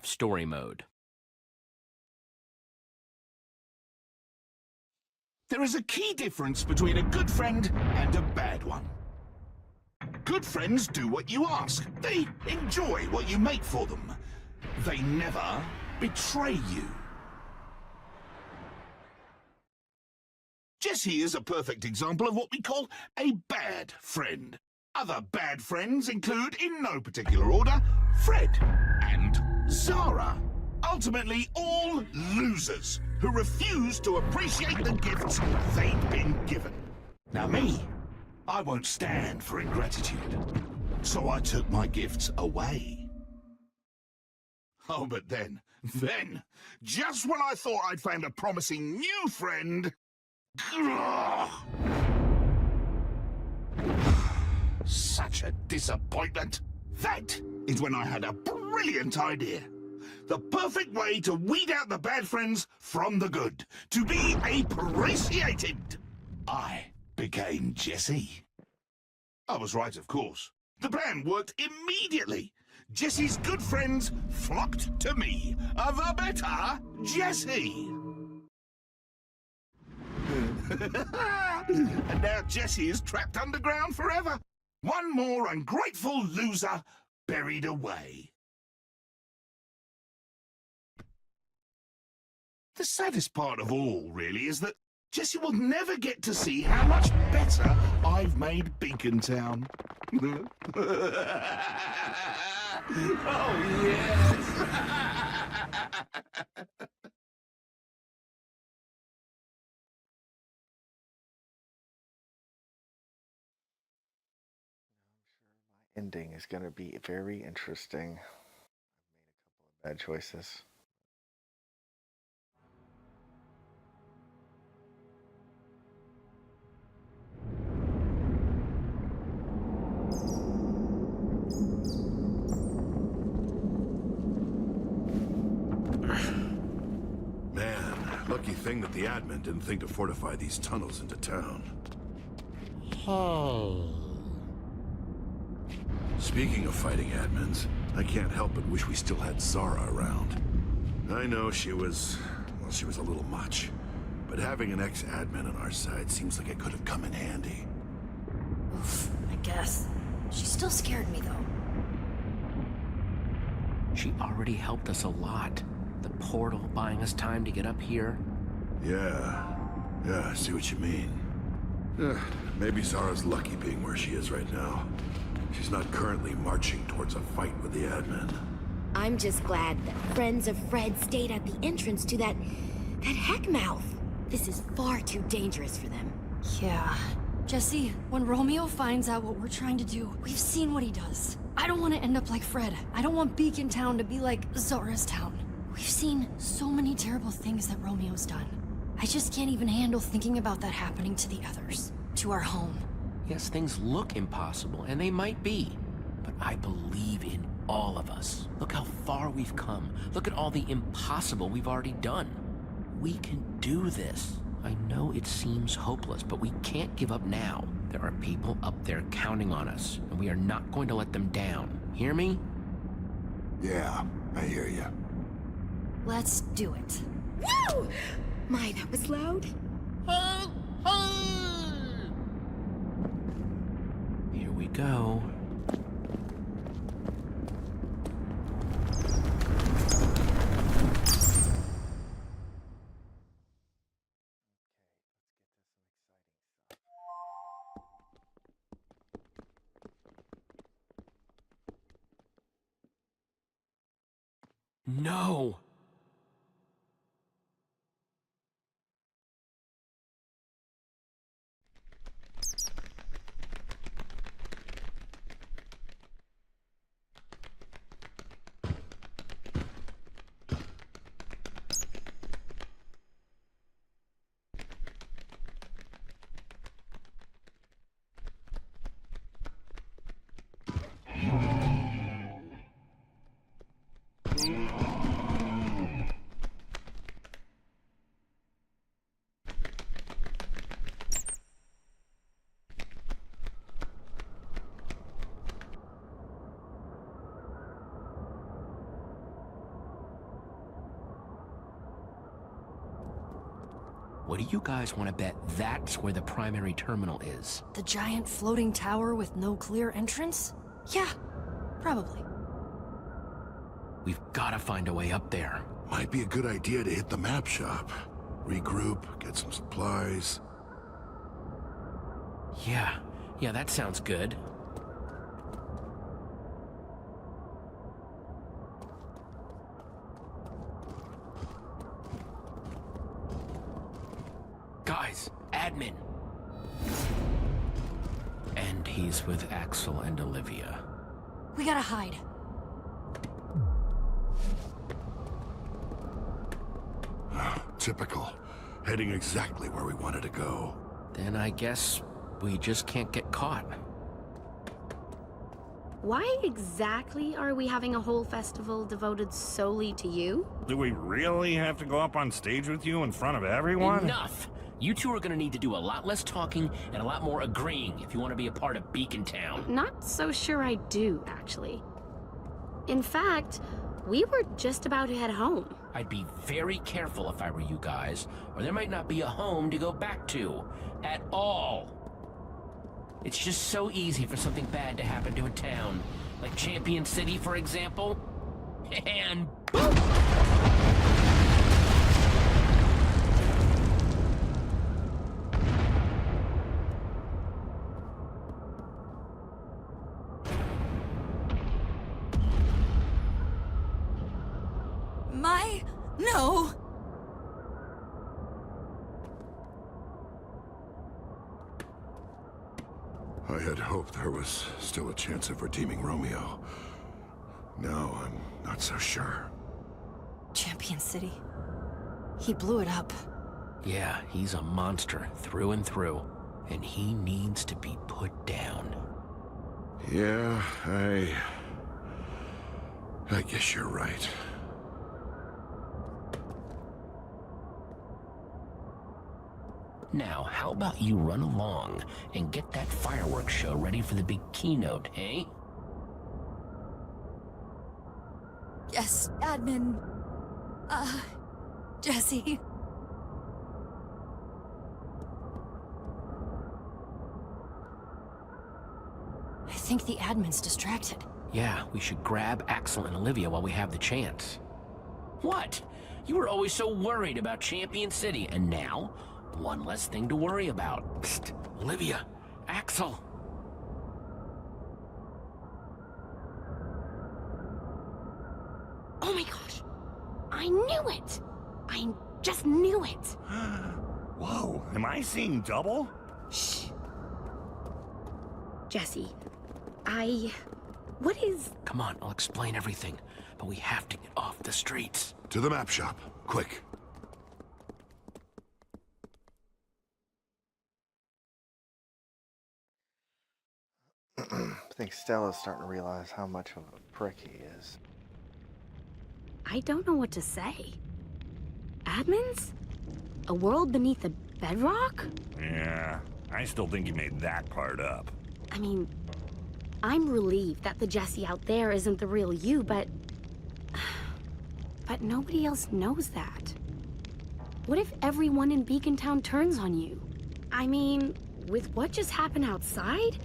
half story mode. There is a key difference between a good friend and a bad one. Good friends do what you ask. They enjoy what you make for them. They never betray you. Jessie is a perfect example of what we call a bad friend. Other bad friends include, in no particular order, Fred and Zara. Ultimately, all losers who refuse to appreciate the gifts they've been given. Now me, I won't stand for ingratitude, so I took my gifts away. Oh, but then, just when I thought I'd found a promising new friend, such a disappointment. That is when I had a brilliant idea. The perfect way to weed out the bad friends from the good. To be appreciated. I became Jessie. I was right, of course. The plan worked immediately. Jessie's good friends flocked to me. The better Jessie. And now Jessie is trapped underground forever. One more ungrateful loser buried away. The saddest part of all, really, is that Jessie will never get to see how much better I've made Beacon Town. Oh, yes! Ending is going to be very interesting. I've made a couple of bad choices. Man, lucky thing that the admin didn't think to fortify these tunnels into town. Speaking of fighting admins, I can't help but wish we still had Zara around. I know she was a little much, but having an ex-admin on our side seems like it could have come in handy. Oof, I guess. She still scared me, though. She already helped us a lot. The portal buying us time to get up here. Yeah, I see what you mean. Maybe Zara's lucky being where she is right now. She's not currently marching towards a fight with the admin. I'm just glad that friends of Fred stayed at the entrance to that heck mouth. This is far too dangerous for them. Yeah. Jessie, when Romeo finds out what we're trying to do, we've seen what he does. I don't want to end up like Fred. I don't want Beacon Town to be like Zara's town. We've seen so many terrible things that Romeo's done. I just can't even handle thinking about that happening to the others. To our home. Yes, things look impossible, and they might be. But I believe in all of us. Look how far we've come. Look at all the impossible we've already done. We can do this. I know it seems hopeless, but we can't give up now. There are people up there counting on us, and we are not going to let them down. Hear me? Yeah, I hear you. Let's do it. Woo! My, that was loud. Here we go. No! What do you guys want to bet that's where the primary terminal is? The giant floating tower with no clear entrance? Yeah, probably. We've got to find a way up there. Might be a good idea to hit the map shop. Regroup, get some supplies. Yeah, that sounds good. Guys, admin. And he's with Axel and Olivia. We gotta hide. Typical. Heading exactly where we wanted to go. Then I guess we just can't get caught. Why exactly are we having a whole festival devoted solely to you? Do we really have to go up on stage with you in front of everyone? Enough! You two are gonna need to do a lot less talking and a lot more agreeing if you want to be a part of Beacon Town. Not so sure I do, actually. In fact, we were just about to head home. I'd be very careful if I were you guys, or there might not be a home to go back to. At all. It's just so easy for something bad to happen to a town. Like Champion City, for example. And boom! No! I had hoped there was still a chance of redeeming Romeo. Now I'm not so sure. Champion City. He blew it up. Yeah, he's a monster through and through. And he needs to be put down. Yeah, I guess you're right. Now, how about you run along and get that fireworks show ready for the big keynote, eh? Yes, admin. Jesse. I think the admin's distracted. Yeah, we should grab Axel and Olivia while we have the chance. What? You were always so worried about Champion City, and now, one less thing to worry about. Psst, Olivia, Axel. Oh my gosh! I knew it! I just knew it! Whoa, am I seeing double? Shh. Jesse, what is... Come on, I'll explain everything, but we have to get off the streets. To the map shop, quick. I think Stella's starting to realize how much of a prick he is. I don't know what to say. Admins? A world beneath the bedrock? Yeah, I still think you made that part up. I mean, I'm relieved that the Jesse out there isn't the real you, but nobody else knows that. What if everyone in Beacon Town turns on you? I mean, with what just happened outside,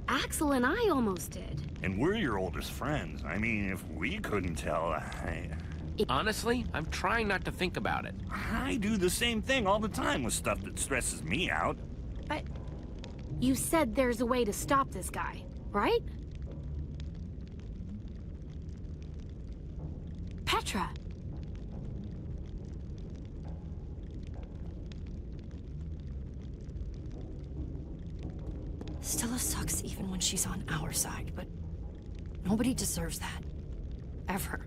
Axel and I almost did. And we're your oldest friends. I mean, if we couldn't tell, Honestly, I'm trying not to think about it. I do the same thing all the time with stuff that stresses me out. But you said there's a way to stop this guy, right? Petra. Stella sucks even when she's on our side, but nobody deserves that. Ever.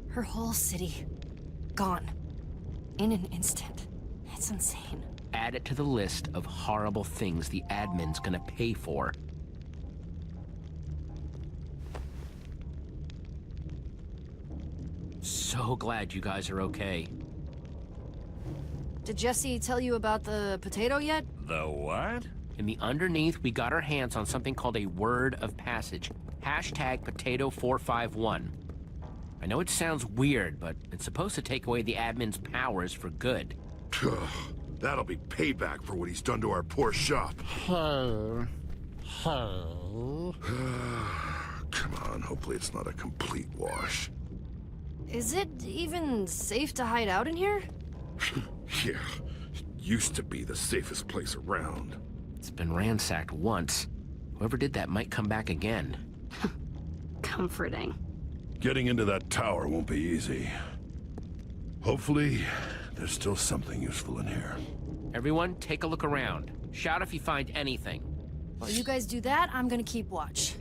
Her whole city, gone. In an instant. It's insane. Add it to the list of horrible things the admin's gonna pay for. So glad you guys are okay. Did Jesse tell you about the potato yet? The what? In the underneath, we got our hands on something called a word of passage. Hashtag potato451. I know it sounds weird, but it's supposed to take away the admin's powers for good. That'll be payback for what he's done to our poor shop. Hey. Come on, hopefully it's not a complete wash. Is it even safe to hide out in here? Yeah, it used to be the safest place around. It's been ransacked once. Whoever did that might come back again. Comforting. Getting into that tower won't be easy. Hopefully, there's still something useful in here. Everyone, take a look around. Shout if you find anything. While you guys do that, I'm gonna keep watch.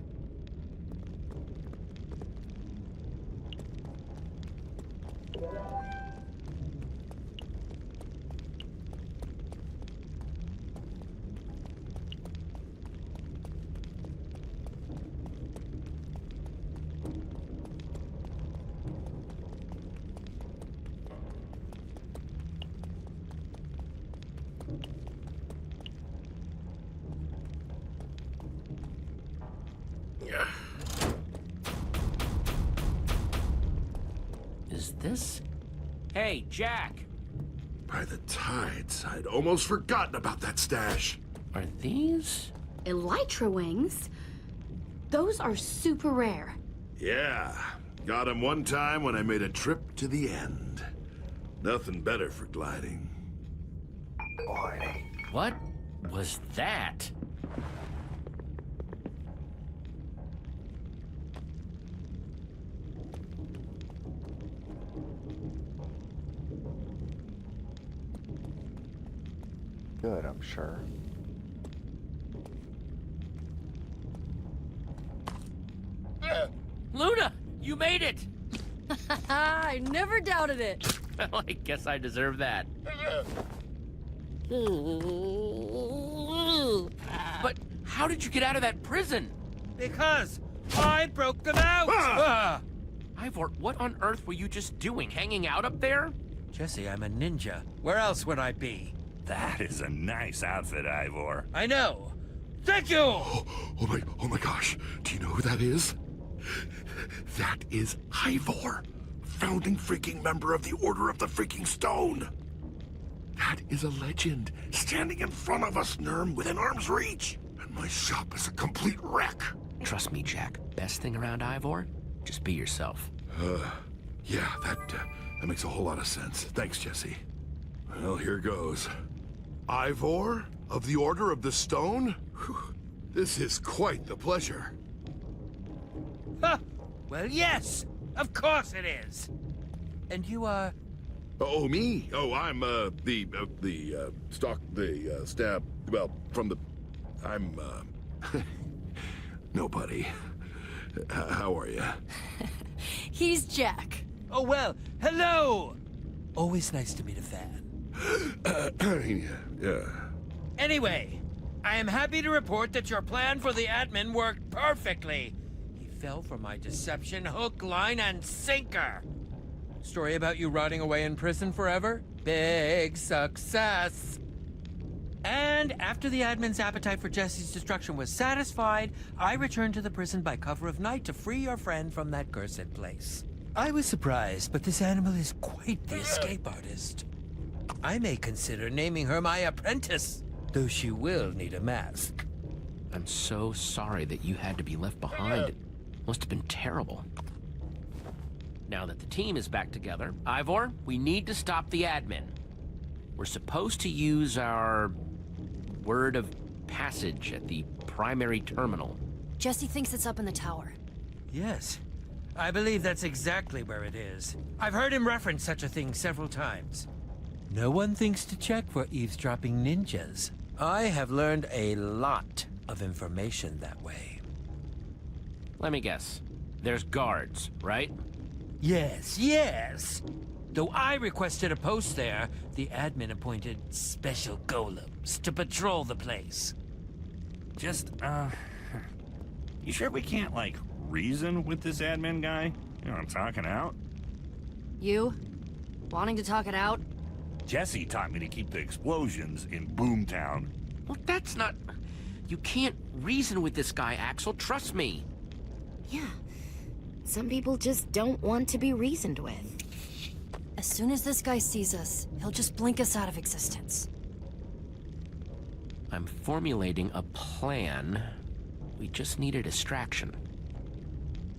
Is this? Hey, Jack! By the tides, I'd almost forgotten about that stash. Are these? Elytra wings? Those are super rare. Yeah, got him one time when I made a trip to the end. Nothing better for gliding. Boy. What was that? Good, I'm sure. Luna! You made it! I never doubted it. Well, I guess I deserve that. But how did you get out of that prison? Because I broke them out! Ivor, what on earth were you just doing? Hanging out up there? Jesse, I'm a ninja. Where else would I be? That is a nice outfit, Ivor. I know. Thank you! Oh my gosh. Do you know who that is? That is Ivor, founding freaking member of the Order of the Freaking Stone. That is a legend, standing in front of us, Nurm, within arm's reach. And my shop is a complete wreck. Trust me, Jack. Best thing around Ivor? Just be yourself. Yeah, that makes a whole lot of sense. Thanks, Jesse. Well, here goes. Ivor of the Order of the Stone? Whew. This is quite the pleasure. Ha! Well, yes! Of course it is! And you are... Oh, me? Oh, I'm, stab, well, from the... I'm, nobody. How are you? He's Jack. Oh, well, hello! Always nice to meet a fan. Yeah. Anyway, I am happy to report that your plan for the admin worked perfectly. He fell for my deception hook, line, and sinker. Story about you rotting away in prison forever? Big success. And after the admin's appetite for Jesse's destruction was satisfied, I returned to the prison by cover of night to free your friend from that cursed place. I was surprised, but this animal is quite the escape artist. I may consider naming her my apprentice, though she will need a mask. I'm so sorry that you had to be left behind. It must have been terrible. Now that the team is back together, Ivor, we need to stop the admin. We're supposed to use our word of passage at the primary terminal. Jesse thinks it's up in the tower. Yes, I believe that's exactly where it is. I've heard him reference such a thing several times. No one thinks to check for eavesdropping ninjas. I have learned a lot of information that way. Let me guess. There's guards, right? Yes. Though I requested a post there, the admin appointed special golems to patrol the place. Just, you sure we can't, like, reason with this admin guy? You know, I'm talking out. You? Wanting to talk it out? Jesse taught me to keep the explosions in Boomtown. Well, that's not... You can't reason with this guy, Axel. Trust me. Yeah. Some people just don't want to be reasoned with. As soon as this guy sees us, he'll just blink us out of existence. I'm formulating a plan. We just need a distraction.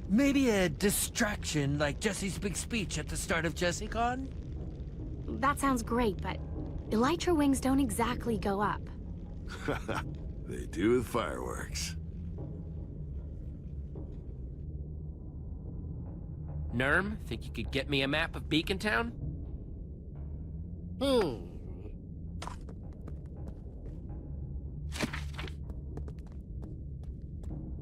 Maybe a distraction like Jesse's big speech at the start of JesseCon? That sounds great, but elytra wings don't exactly go up. They do with fireworks. Nerm, think you could get me a map of Beacon Town?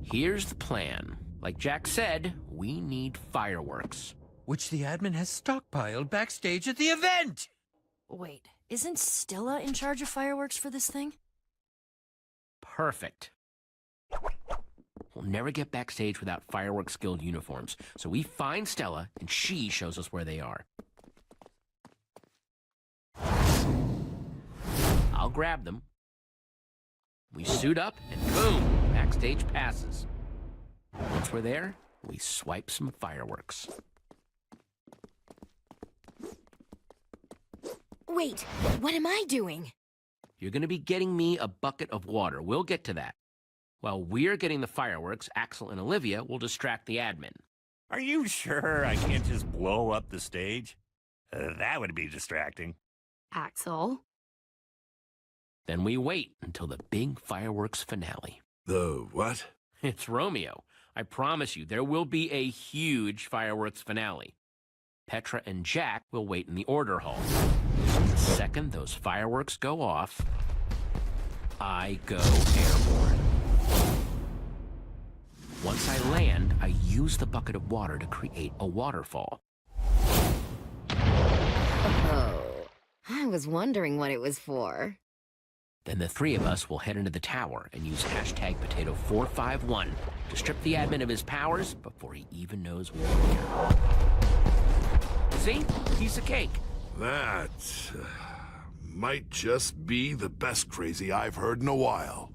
Here's the plan. Like Jack said, we need fireworks. Which the admin has stockpiled backstage at the event! Wait, isn't Stella in charge of fireworks for this thing? Perfect. We'll never get backstage without Fireworks Guild uniforms, so we find Stella, and she shows us where they are. I'll grab them. We suit up, and boom, backstage passes. Once we're there, we swipe some fireworks. Wait, what am I doing? You're gonna be getting me a bucket of water. We'll get to that. While we're getting the fireworks, Axel and Olivia will distract the admin. Are you sure I can't just blow up the stage? That would be distracting. Axel? Then we wait until the big fireworks finale. The what? It's Romeo. I promise you, there will be a huge fireworks finale. Petra and Jack will wait in the order hall. The second those fireworks go off, I go airborne. Once I land, I use the bucket of water to create a waterfall. Oh, I was wondering what it was for. Then the three of us will head into the tower and use hashtag Potato451 to strip the admin of his powers before he even knows we're here. See? Piece of cake. That might just be the best crazy I've heard in a while.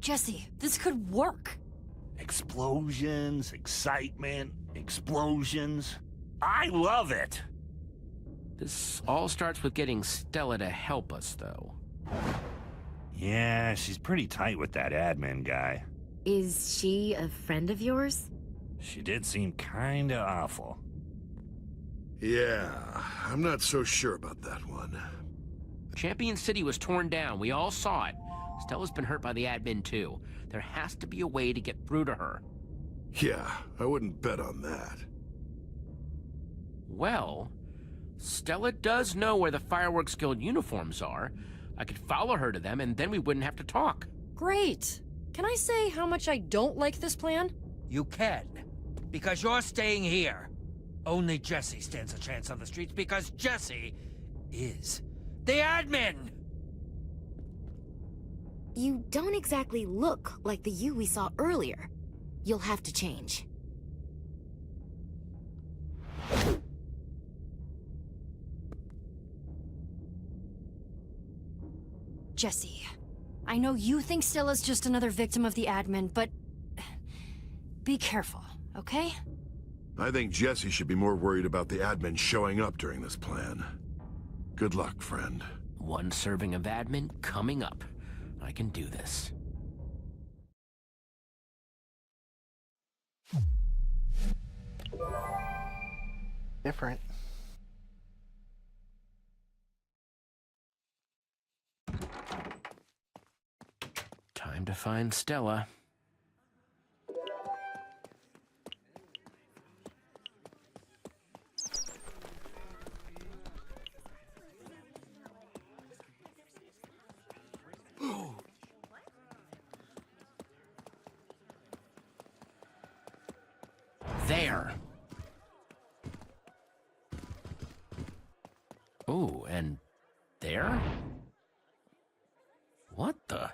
Jesse, this could work. Explosions, excitement, explosions. I love it! This all starts with getting Stella to help us, though. Yeah, she's pretty tight with that admin guy. Is she a friend of yours? She did seem kinda awful. Yeah, I'm not so sure about that one. Champion City was torn down. We all saw it. Stella's been hurt by the admin, too. There has to be a way to get through to her. Yeah, I wouldn't bet on that. Well, Stella does know where the Fireworks Guild uniforms are. I could follow her to them, and then we wouldn't have to talk. Great. Can I say how much I don't like this plan? You can, because you're staying here. Only Jesse stands a chance on the streets because Jesse is the admin! You don't exactly look like the you we saw earlier. You'll have to change. Jesse, I know you think Stella's just another victim of the admin, but be careful, okay? I think Jesse should be more worried about the admin showing up during this plan. Good luck, friend. One serving of admin coming up. I can do this. Different. Time to find Stella. There. Oh, and there? What the?